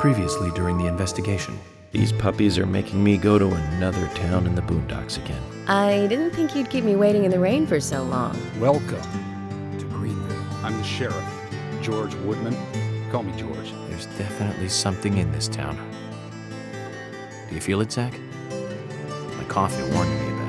Previously during the investigation. These puppies are making me go to another town in the boondocks again. I didn't think you'd keep me waiting in the rain for so long. Welcome to Greenvale. I'm the sheriff, George Woodman. Call me George. There's definitely something in this town. Do you feel it, Zach? My coffee warned me about it.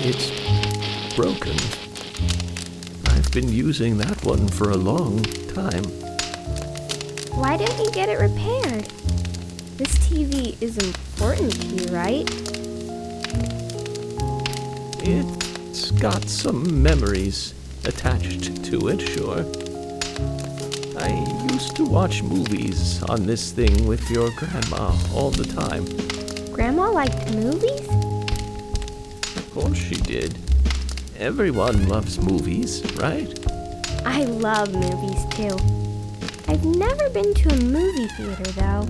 It's broken. I've been using that one for a long time. Why don't you get it repaired? This TV is important to you, right? It's got some memories attached to it, sure. I used to watch movies on this thing with your grandma all the time. Grandma liked movies? Of course she did. Everyone loves movies, right? I love movies too. I've never been to a movie theater though.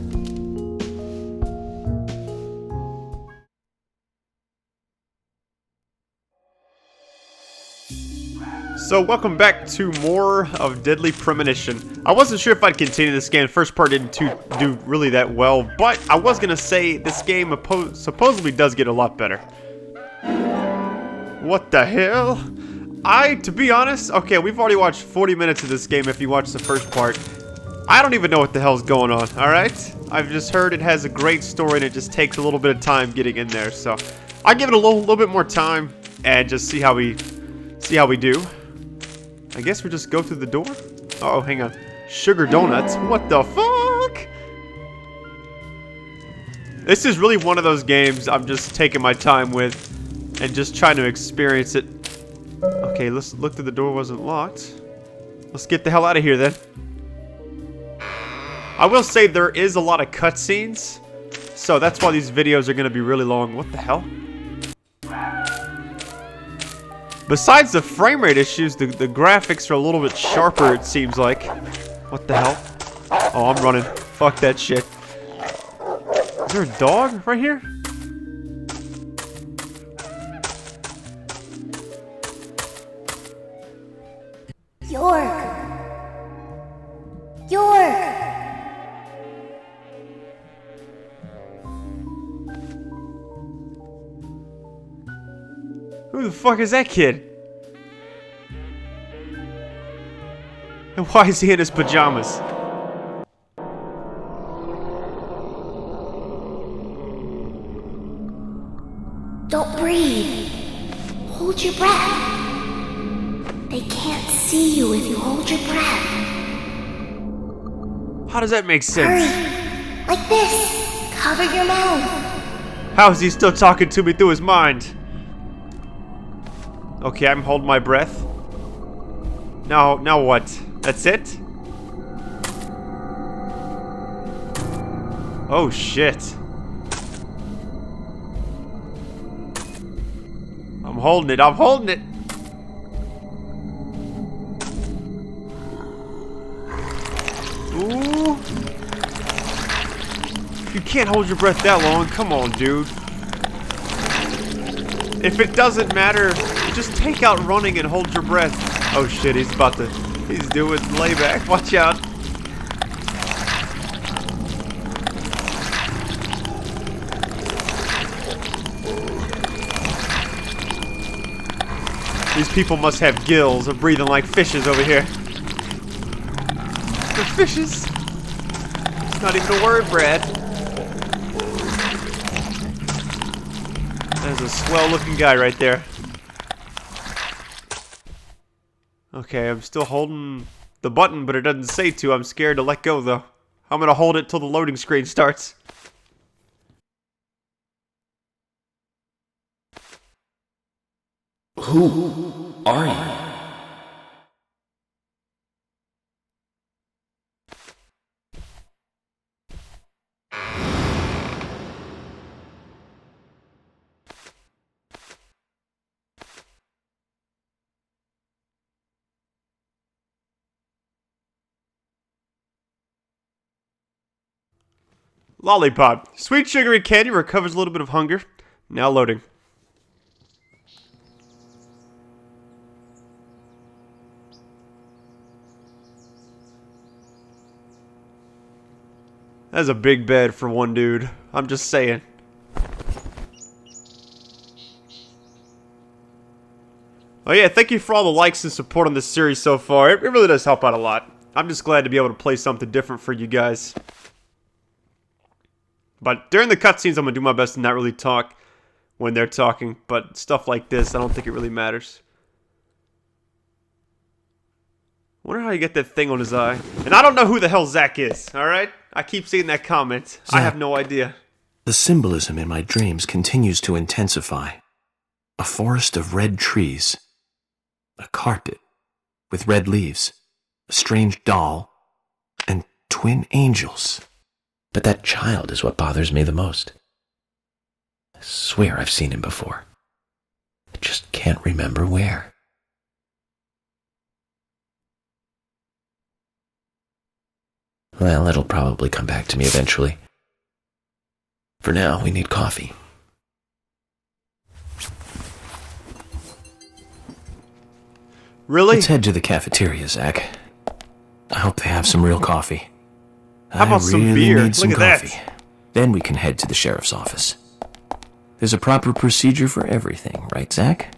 So welcome back to more of Deadly Premonition. I wasn't sure if I'd continue this game. First part didn't do really that well, but I was gonna say this game supposedly does get a lot better. What the hell? To be honest, okay, we've already watched 40 minutes of this game if you watch the first part. I don't even know what the hell's going on, alright? I've just heard it has a great story and it just takes a little bit of time getting in there, so I'll give it a little bit more time and just see how we do. I guess we just go through the door? Uh oh, hang on. Sugar donuts? What the fuck? This is really one of those games I'm just taking my time with and just trying to experience it. Okay, let's look through the door. Wasn't locked. Let's get the hell out of here then. I will say there is a lot of cutscenes, so that's why these videos are going to be really long. What the hell? Besides the frame rate issues, the graphics are a little bit sharper, it seems like. What the hell? Oh, I'm running. Fuck that shit. Is there a dog right here? York! York! Who the fuck is that kid? And why is he in his pajamas? Don't breathe. Hold your breath. They can't see you if you hold your breath. How does that make sense? Hurry! Like this. Cover your mouth. How is he still talking to me through his mind? Okay, I'm holding my breath. Now what? That's it? Oh shit. I'm holding it. Ooh. You can't hold your breath that long. Come on, dude. If it doesn't matter, just take out running and hold your breath. Oh shit, he's doing layback. Watch out. These people must have gills. They're breathing like fishes over here. They're fishes. It's not even a word, Brad. There's a swell looking guy right there. Okay, I'm still holding the button, but it doesn't say to. I'm scared to let go, though. I'm gonna hold it till the loading screen starts. Who are you? Lollipop. Sweet sugary candy recovers a little bit of hunger. Now loading. That's a big bed for one dude. I'm just saying. Oh yeah, thank you for all the likes and support on this series so far. It really does help out a lot. I'm just glad to be able to play something different for you guys. But during the cutscenes, I'm going to do my best to not really talk when they're talking. But stuff like this, I don't think it really matters. Wonder how you get that thing on his eye. And I don't know who the hell Zach is, alright? I keep seeing that comment. I have no idea. The symbolism in my dreams continues to intensify. A forest of red trees. A carpet with red leaves. A strange doll. And twin angels. But that child is what bothers me the most. I swear I've seen him before. I just can't remember where. Well, it'll probably come back to me eventually. For now, we need coffee. Really? Let's head to the cafeteria, Zach. I hope they have some real coffee. How about some beer? Look at that. Then we can head to the sheriff's office. There's a proper procedure for everything, right, Zach?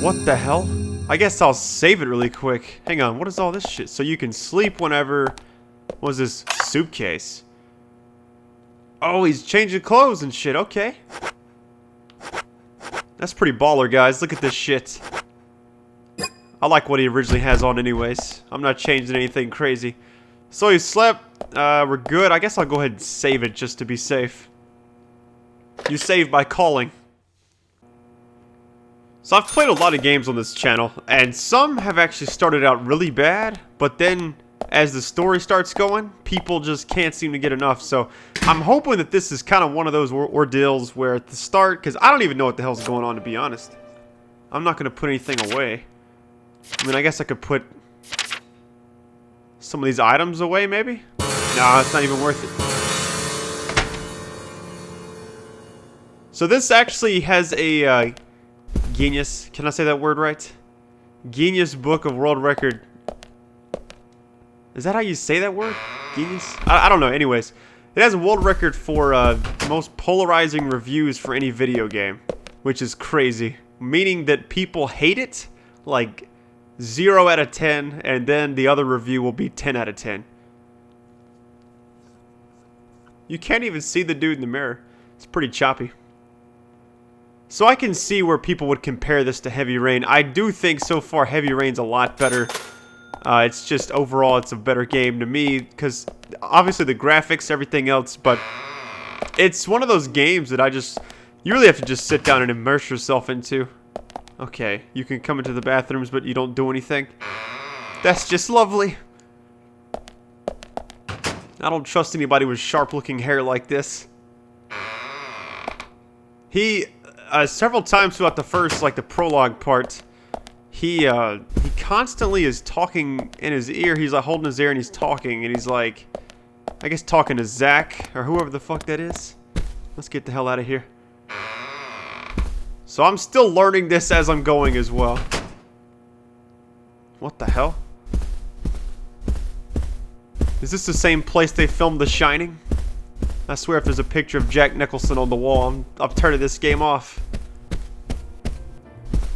What the hell? I guess I'll save it really quick. Hang on, what is all this shit? So you can sleep whenever... What is this? Soup case. Oh, he's changing clothes and shit. Okay. That's pretty baller, guys. Look at this shit. I like what he originally has on anyways. I'm not changing anything crazy. So he slept. We're good. I guess I'll go ahead and save it just to be safe. You save by calling. So I've played a lot of games on this channel, and some have actually started out really bad, but then as the story starts going, people just can't seem to get enough. So I'm hoping that this is kind of one of those ordeals where at the start, because I don't even know what the hell's going on, to be honest. I'm not going to put anything away. I mean, I guess I could put some of these items away, maybe? No, it's not even worth it. So this actually has a Guinness, can I say that word right? Guinness Book of World Record. Is that how you say that word? Guinness? I don't know. Anyways, it has a world record for most polarizing reviews for any video game, which is crazy. Meaning that people hate it, like 0 out of 10, and then the other review will be 10 out of 10. You can't even see the dude in the mirror. It's pretty choppy. So I can see where people would compare this to Heavy Rain. I do think so far Heavy Rain's a lot better. It's just overall it's a better game to me because obviously the graphics, everything else, but it's one of those games that you really have to just sit down and immerse yourself into. Okay, you can come into the bathrooms but you don't do anything. That's just lovely. I don't trust anybody with sharp looking hair like this. He several times throughout the first, like the prologue part, he constantly is talking in his ear. He's like holding his ear and he's talking, and he's like, I guess talking to Zach or whoever the fuck that is. Let's get the hell out of here. So I'm still learning this as I'm going as well. What the hell? Is this the same place they filmed The Shining? I swear if there's a picture of Jack Nicholson on the wall, I'm turning this game off.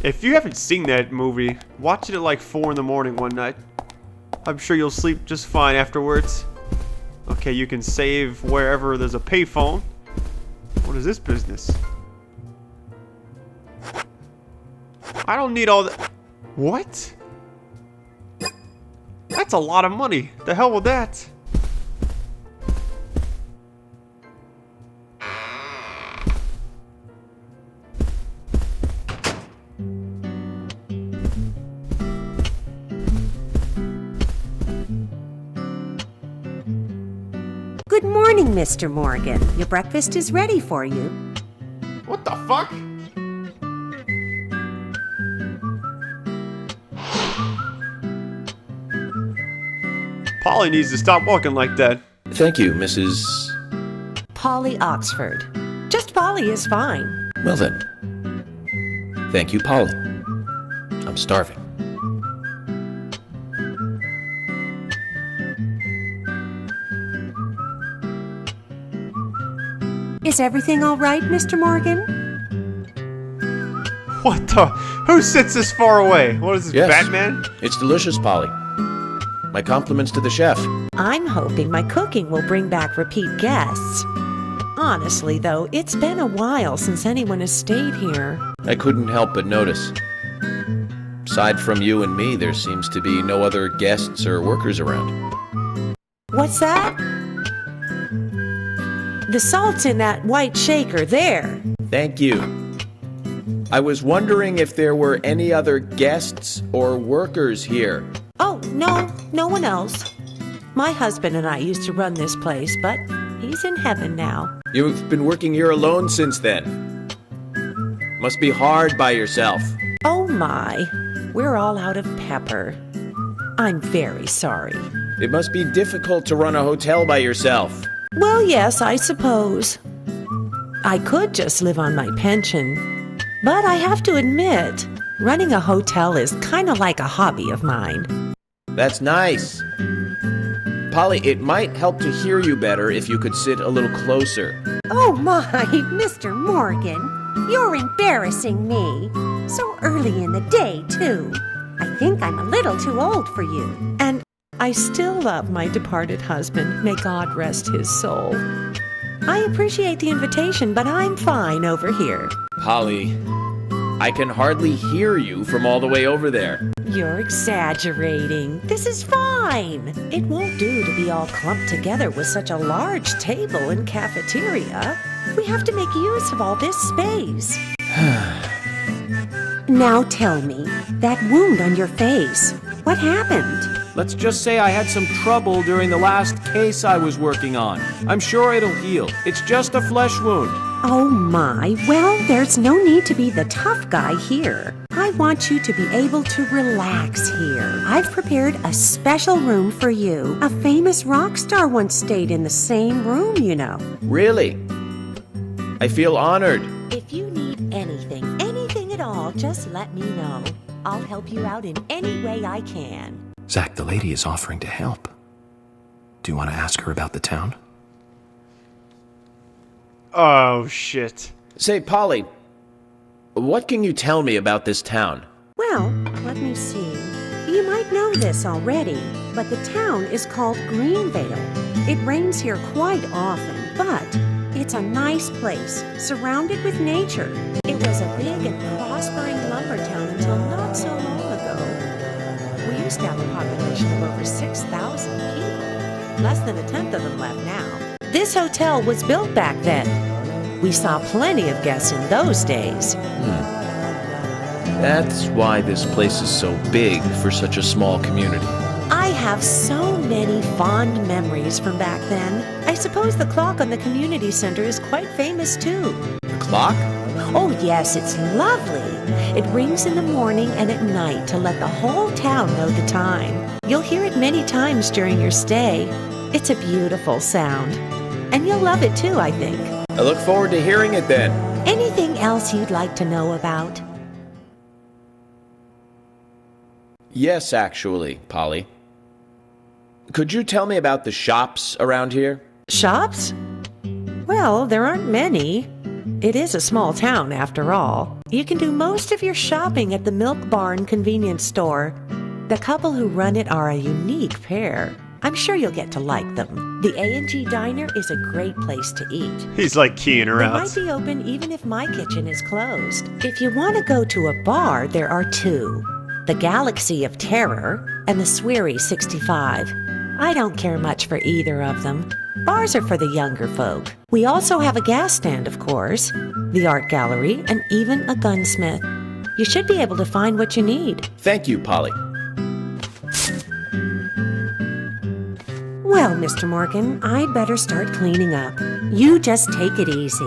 If you haven't seen that movie, watch it at like 4 in the morning one night. I'm sure you'll sleep just fine afterwards. Okay, you can save wherever there's a payphone. What is this business? I don't need all that. What? That's a lot of money. The hell with that? Good morning, Mr. Morgan. Your breakfast is ready for you. What the fuck? Polly needs to stop walking like that. Thank you, Mrs. Polly Oxford. Just Polly is fine. Well then. Thank you, Polly. I'm starving. Is everything all right, Mr. Morgan? What the? Who sits this far away? What is this, Yes. Batman? It's delicious, Polly. My compliments to the chef. I'm hoping my cooking will bring back repeat guests. Honestly, though, it's been a while since anyone has stayed here. I couldn't help but notice. Aside from you and me, there seems to be no other guests or workers around. What's that? The salt's in that white shaker there. Thank you. I was wondering if there were any other guests or workers here. Oh, no one else. My husband and I used to run this place, but he's in heaven now. You've been working here alone since then. Must be hard by yourself. Oh my, we're all out of pepper. I'm very sorry. It must be difficult to run a hotel by yourself. Well, yes, I suppose. I could just live on my pension, but I have to admit, running a hotel is kind of like a hobby of mine. That's nice. Polly, it might help to hear you better if you could sit a little closer. Oh my, Mr. Morgan, you're embarrassing me. So early in the day, too. I think I'm a little too old for you. And I still love my departed husband. May God rest his soul. I appreciate the invitation, but I'm fine over here. Polly, I can hardly hear you from all the way over there. You're exaggerating. This is fine. It won't do to be all clumped together with such a large table and cafeteria. We have to make use of all this space. Now tell me, that wound on your face, what happened? Let's just say I had some trouble during the last case I was working on. I'm sure it'll heal. It's just a flesh wound. Oh my, well, there's no need to be the tough guy here. I want you to be able to relax here. I've prepared a special room for you. A famous rock star once stayed in the same room, you know. Really? I feel honored. If you need anything at all, just let me know. I'll help you out in any way I can. Zach, the lady is offering to help. Do you want to ask her about the town? Oh, shit. Say, Polly, what can you tell me about this town? Well, let me see. You might know this already, but the town is called Greenvale. It rains here quite often, but it's a nice place, surrounded with nature. It was a big and prospering lumber town until not so long ago. We used to have a population of over 6,000 people. Less than a tenth of them left now. This hotel was built back then. We saw plenty of guests in those days. That's why this place is so big for such a small community. I have so many fond memories from back then. I suppose the clock on the community center is quite famous too. The clock? Oh yes, it's lovely. It rings in the morning and at night to let the whole town know the time. You'll hear it many times during your stay. It's a beautiful sound. And you'll love it too, I think. I look forward to hearing it then. Anything else you'd like to know about? Yes, actually, Polly. Could you tell me about the shops around here? Shops? Well, there aren't many. It is a small town, after all. You can do most of your shopping at the Milk Barn convenience store. The couple who run it are a unique pair. I'm sure you'll get to like them. The A&G Diner is a great place to eat. He's like keying her They out. might be open even if my kitchen is closed. If you want to go to a bar, there are two. The Galaxy of Terror and the Sweary 65. I don't care much for either of them. Bars are for the younger folk. We also have a gas stand, of course, the art gallery, and even a gunsmith. You should be able to find what you need. Thank you, Polly. Well, Mr. Morgan, I'd better start cleaning up. You just take it easy.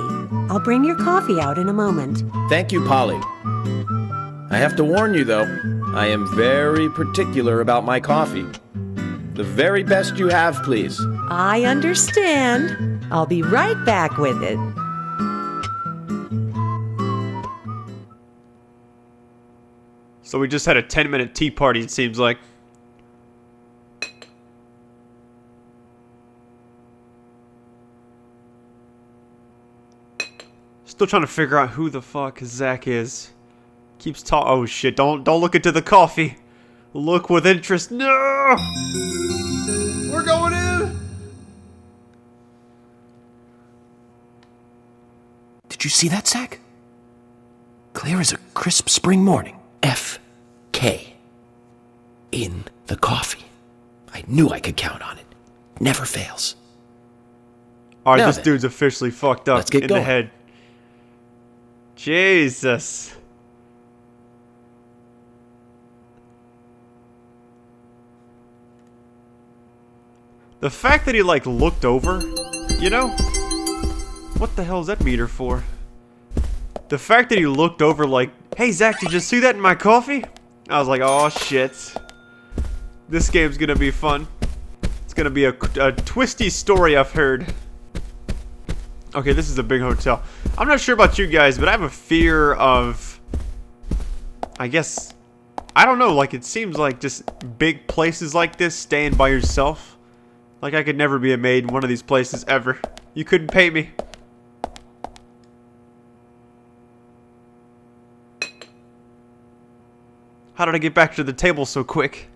I'll bring your coffee out in a moment. Thank you, Polly. I have to warn you, though, I am very particular about my coffee. The very best you have, please. I understand. I'll be right back with it. So we just had a 10-minute tea party, it seems like. Still trying to figure out who the fuck Zach is. Keeps talking. Oh shit! Don't look into the coffee. Look with interest. No! We're going in! Did you see that, Zach? Clear as a crisp spring morning. F.K. in the coffee. I knew I could count on it. Never fails. Alright, Now this then, dude's officially fucked up let's get in going. the head. Jesus. The fact that he, like, looked over, you know? What the hell is that meter for? The fact that he looked over like, hey Zach, did you see that in my coffee? I was like, oh shit. This game's gonna be fun. It's gonna be a twisty story, I've heard. Okay, this is a big hotel. I'm not sure about you guys, but I have a fear of... I guess... I don't know, like, it seems like just big places like this, staying by yourself. Like, I could never be a maid in one of these places, ever. You couldn't pay me. How did I get back to the table so quick?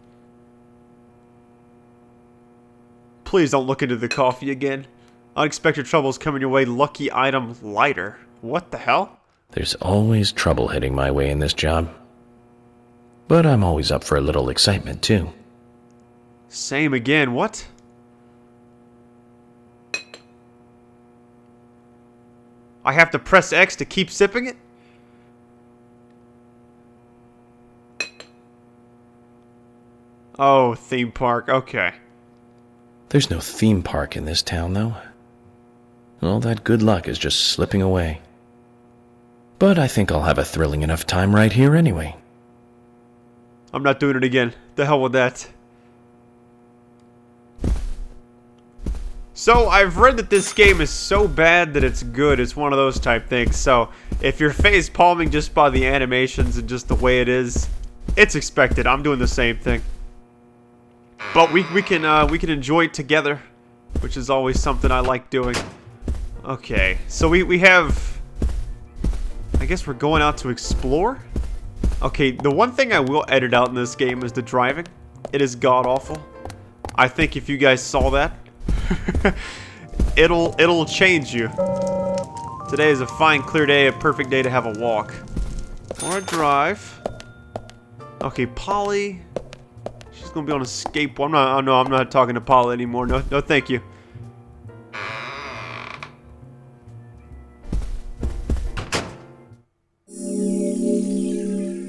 Please don't look into the coffee again. Unexpected troubles coming your way. Lucky item lighter. What the hell? There's always trouble heading my way in this job. But I'm always up for a little excitement, too. Same again. What? I have to press X to keep sipping it? Oh, theme park. Okay. There's no theme park in this town, though. All that good luck is just slipping away. But I think I'll have a thrilling enough time right here anyway. I'm not doing it again. The hell with that. So, I've read that this game is so bad that it's good. It's one of those type things. So, if you're face palming just by the animations and just the way it is, it's expected. I'm doing the same thing. But we can enjoy it together, which is always something I like doing. Okay, so we have... I guess we're going out to explore? Okay, the one thing I will edit out in this game is the driving. It is god-awful. I think if you guys saw that, it'll change you. Today is a fine, clear day, a perfect day to have a walk. Or a drive. Okay, Polly... She's gonna be on a skateboard. I'm not talking to Paula anymore. No, thank you.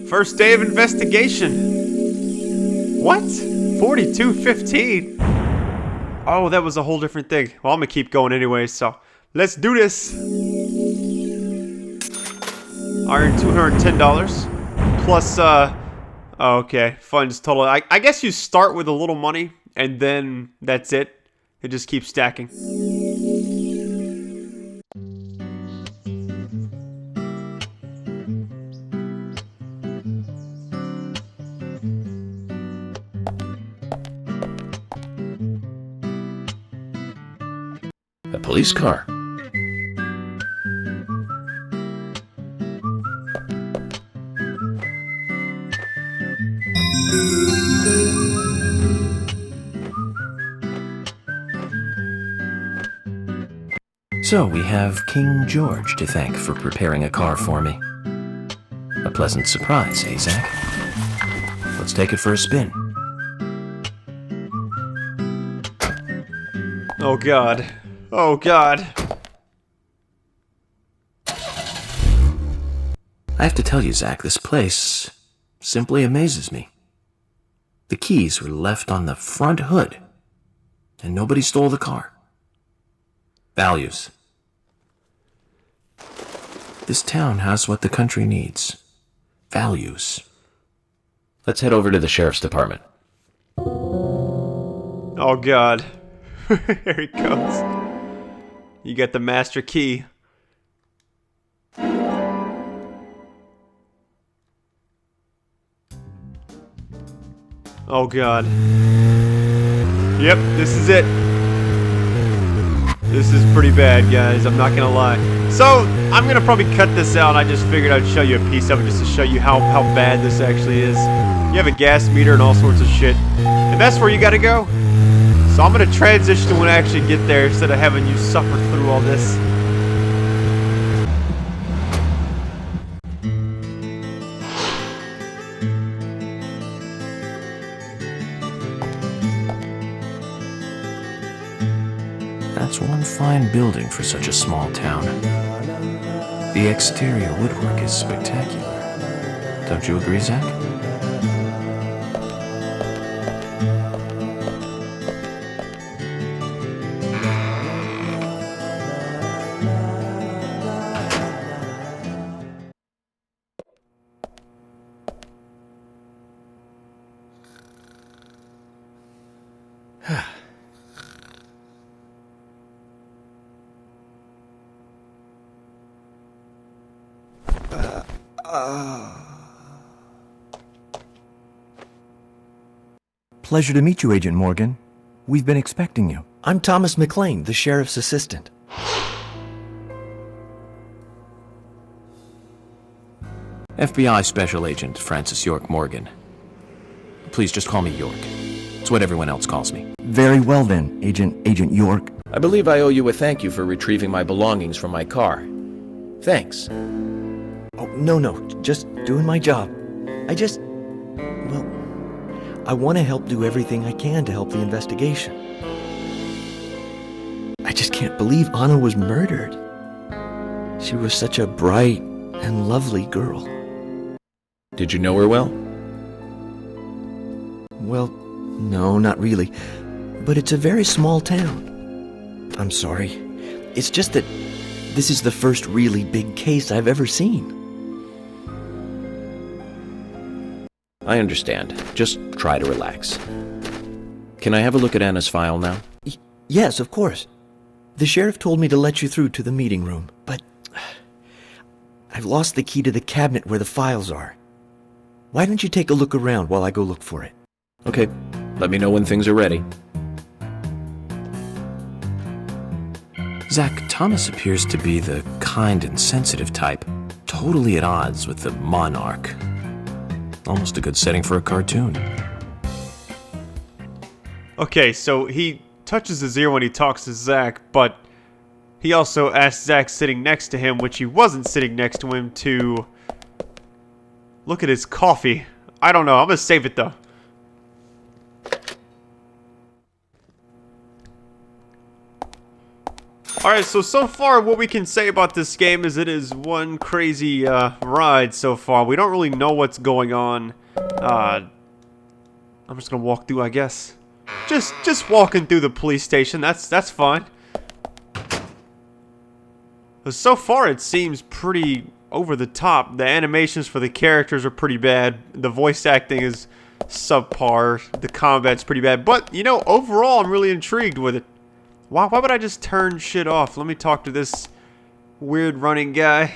First day of investigation. What? 42:15. Oh, that was a whole different thing. Well, I'm gonna keep going anyway, so let's do this. Iron $210 plus okay, funds total. I guess you start with a little money, and then that's it. It just keeps stacking. A police car. So we have King George to thank for preparing a car for me. A pleasant surprise, eh, Zach? Let's take it for a spin. Oh god. Oh god. I have to tell you, Zach, this place simply amazes me. The keys were left on the front hood, and nobody stole the car. Values. This town has what the country needs. Values. Let's head over to the sheriff's department. Oh god. Here he comes. You got the master key. Oh god. Yep, this is it. This is pretty bad, guys. I'm not gonna lie. So, I'm gonna probably cut this out. I just figured I'd show you a piece of it just to show you how bad this actually is. You have a gas meter and all sorts of shit. And that's where you gotta go. So I'm gonna transition to when I actually get there instead of having you suffer through all this. That's one fine building for such a small town. The exterior woodwork is spectacular. Don't you agree, Zach? Pleasure to meet you, Agent Morgan. We've been expecting you. I'm Thomas McLean, the sheriff's assistant. FBI Special Agent Francis York Morgan. Please just call me York. It's what everyone else calls me. Very well then, Agent York. I believe I owe you a thank you for retrieving my belongings from my car. Thanks. Oh, no, just doing my job. I want to help do everything I can to help the investigation. I just can't believe Anna was murdered. She was such a bright and lovely girl. Did you know her well? Well, no, not really. But it's a very small town. I'm sorry. It's just that this is the first really big case I've ever seen. I understand. Just try to relax. Can I have a look at Anna's file now? Yes, of course. The sheriff told me to let you through to the meeting room, but I've lost the key to the cabinet where the files are. Why don't you take a look around while I go look for it? Okay, let me know when things are ready. Zach, Thomas appears to be the kind and sensitive type, totally at odds with the monarch. Almost a good setting for a cartoon. Okay, so he touches his ear when he talks to Zach, but he also asked Zach sitting next to him, which he wasn't sitting next to him, to look at his coffee. I don't know. I'm gonna save it though. Alright, so far what we can say about this game is it is one crazy ride so far. We don't really know what's going on. I'm just gonna walk through, I guess. Just walking through the police station, that's fine. But so far it seems pretty over the top. The animations for the characters are pretty bad. The voice acting is subpar. The combat's pretty bad. But, you know, overall I'm really intrigued with it. Why would I just turn shit off? Let me talk to this weird running guy.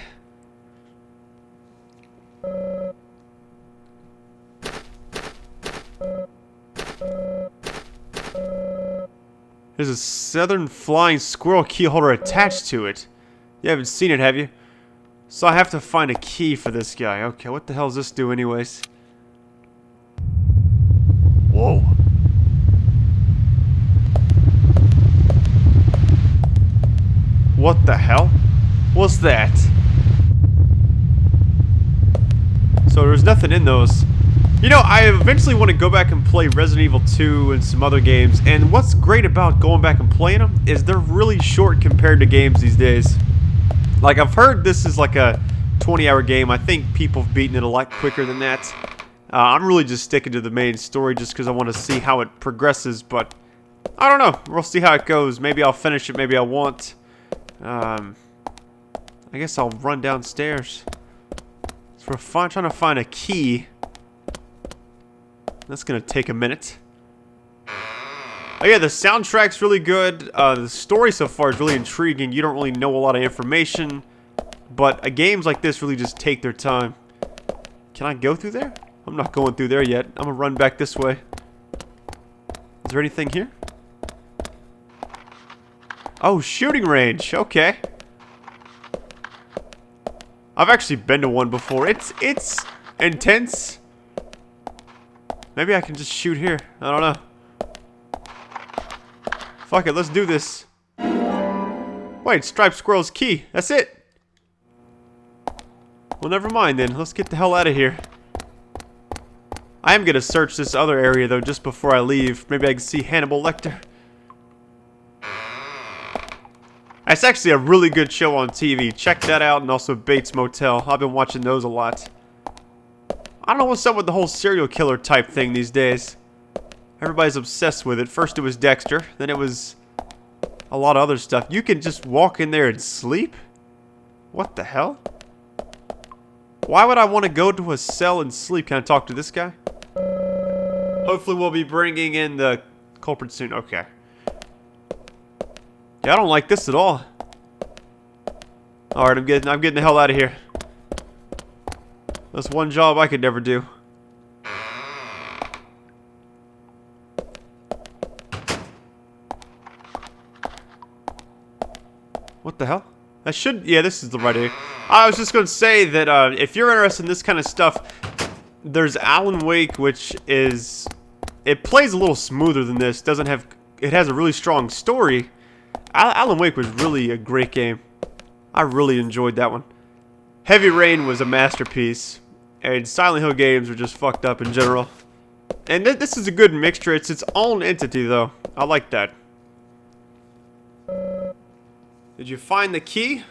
There's a southern flying squirrel key holder attached to it. You haven't seen it, have you? So I have to find a key for this guy. Okay, what the hell does this do anyways? Whoa. What the hell? What's that? So there's nothing in those. You know, I eventually want to go back and play Resident Evil 2 and some other games, and what's great about going back and playing them is they're really short compared to games these days. Like, I've heard this is like a 20-hour game. I think people have beaten it a lot quicker than that. I'm really just sticking to the main story just because I want to see how it progresses, but I don't know. We'll see how it goes. Maybe I'll finish it, maybe I won't. I guess I'll run downstairs. So we're trying to find a key. That's gonna take a minute. Oh yeah, the soundtrack's really good. The story so far is really intriguing. You don't really know a lot of information, but games like this really just take their time. Can I go through there? I'm not going through there yet. I'm gonna run back this way. Is there anything here? Oh, shooting range. Okay. I've actually been to one before. It's intense. Maybe I can just shoot here. I don't know. Fuck it, let's do this. Wait, striped squirrel's key. That's it. Well, never mind then. Let's get the hell out of here. I am gonna search this other area though just before I leave. Maybe I can see Hannibal Lecter. It's actually a really good show on TV. Check that out, and also Bates Motel. I've been watching those a lot. I don't know what's up with the whole serial killer type thing these days. Everybody's obsessed with it. First it was Dexter, then it was a lot of other stuff. You can just walk in there and sleep? What the hell? Why would I want to go to a cell and sleep? Can I talk to this guy? Hopefully we'll be bringing in the culprit soon. Okay. Yeah, I don't like this at all. Alright, I'm getting the hell out of here. That's one job I could never do. What the hell? I should... Yeah, this is the right area. I was just going to say that if you're interested in this kind of stuff, there's Alan Wake, which is... It plays a little smoother than this. Doesn't have... It has a really strong story. Alan Wake was really a great game. I really enjoyed that one. Heavy Rain was a masterpiece. And Silent Hill games are just fucked up in general. And this is a good mixture. It's its own entity, though. I like that. Did you find the key?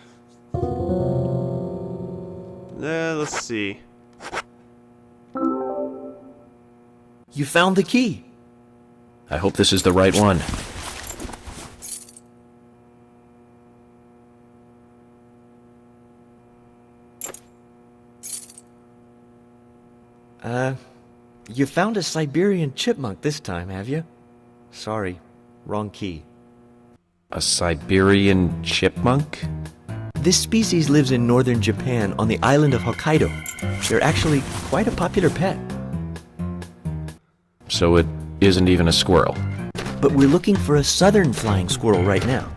Let's see. You found the key. I hope this is the right one. You found a Siberian chipmunk this time, have you? Sorry, wrong key. A Siberian chipmunk? This species lives in northern Japan on the island of Hokkaido. They're actually quite a popular pet. So it isn't even a squirrel. But we're looking for a southern flying squirrel right now.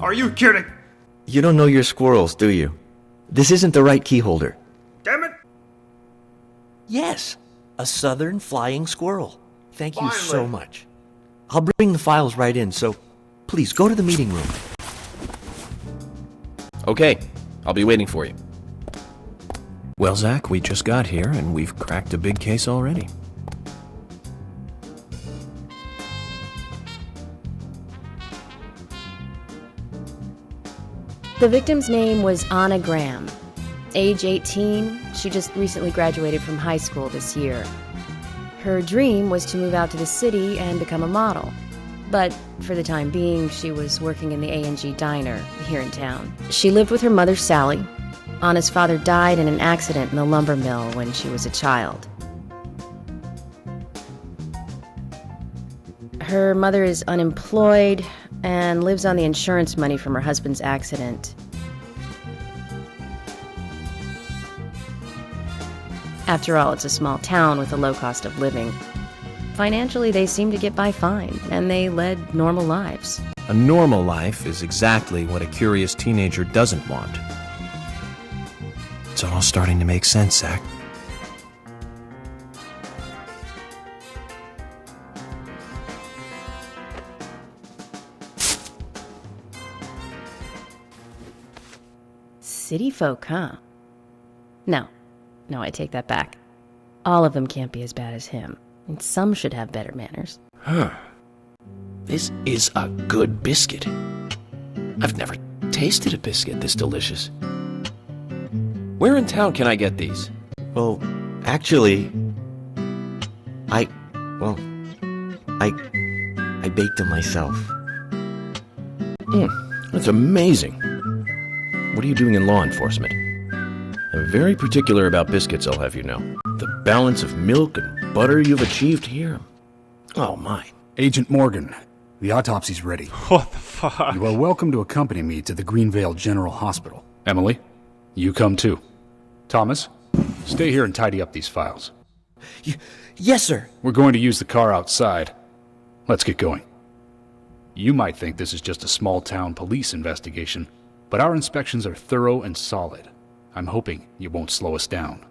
Are you kidding? You don't know your squirrels, do you? This isn't the right key holder. Damn it! Yes, a southern flying squirrel. Thank you Finally. so much. I'll bring the files right in, so please go to the meeting room. Okay, I'll be waiting for you. Well, Zach, we just got here, and we've cracked a big case already. The victim's name was Anna Graham. Age 18, she just recently graduated from high school this year. Her dream was to move out to the city and become a model. But for the time being, she was working in the A&G diner here in town. She lived with her mother, Sally. Anna's father died in an accident in the lumber mill when she was a child. Her mother is unemployed and lives on the insurance money from her husband's accident. After all, it's a small town with a low cost of living. Financially, they seem to get by fine, and they led normal lives. A normal life is exactly what a curious teenager doesn't want. It's all starting to make sense, Zach. City folk, huh? No, I take that back. All of them can't be as bad as him, and some should have better manners. Huh. This is a good biscuit. I've never tasted a biscuit this delicious. Where in town can I get these? Well, actually, I baked them myself. That's amazing. What are you doing in law enforcement? I'm very particular about biscuits, I'll have you know. The balance of milk and butter you've achieved here. Oh, my. Agent Morgan, the autopsy's ready. What the fuck? You are welcome to accompany me to the Greenvale General Hospital. Emily, you come too. Thomas, stay here and tidy up these files. Yes, sir. We're going to use the car outside. Let's get going. You might think this is just a small-town police investigation, but our inspections are thorough and solid. I'm hoping you won't slow us down.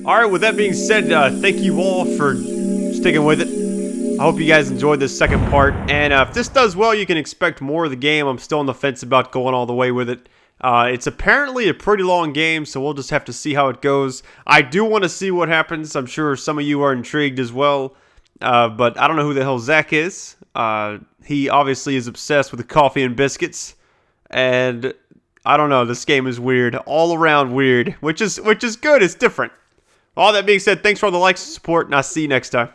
Alright, with that being said, thank you all for sticking with it. I hope you guys enjoyed this second part, and if this does well, you can expect more of the game. I'm still on the fence about going all the way with it. It's apparently a pretty long game, so we'll just have to see how it goes. I do want to see what happens. I'm sure some of you are intrigued as well, but I don't know who the hell Zach is. He obviously is obsessed with the coffee and biscuits, and I don't know, this game is weird, all around weird, which is good, it's different. All that being said, thanks for all the likes and support, and I'll see you next time.